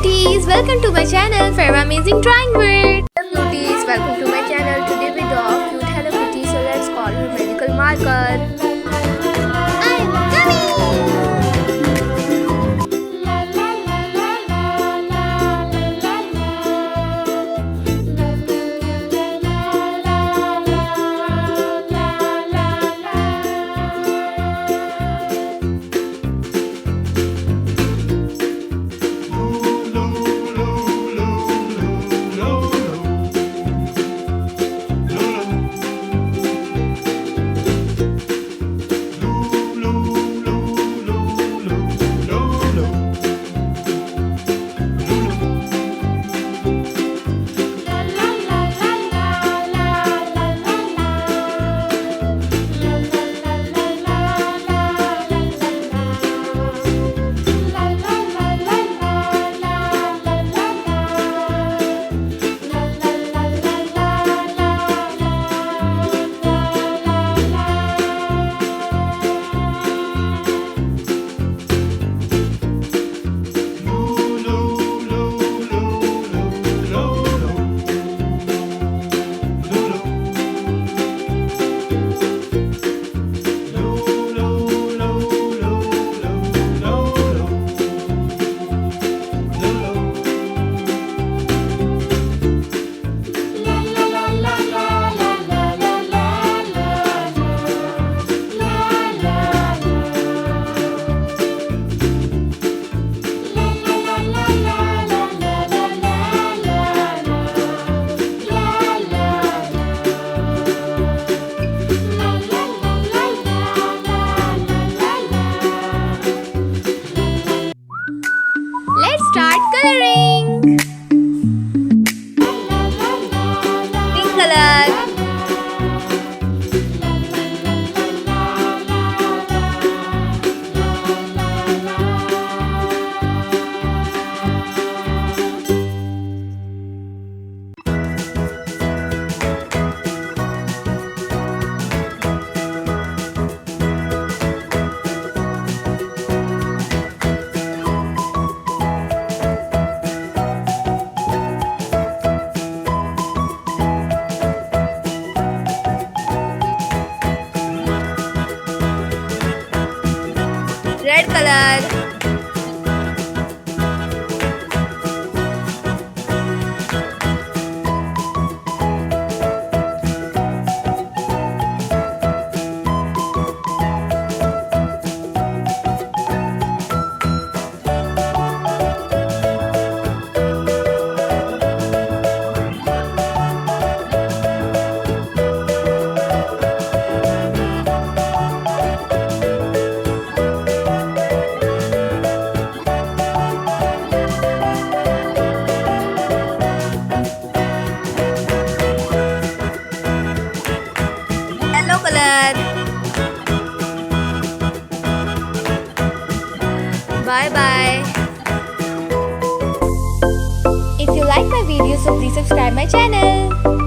beauties, welcome to my channel Farwa Amazing Drawing World. Hello beauties, welcome to my channel. Today we draw a cute Hello Kitty, so let's call her magical marker. I'm coming! Let's start coloring. Pink color. Red color. Yellow color. Bye bye. If you like my video, so please subscribe my channel.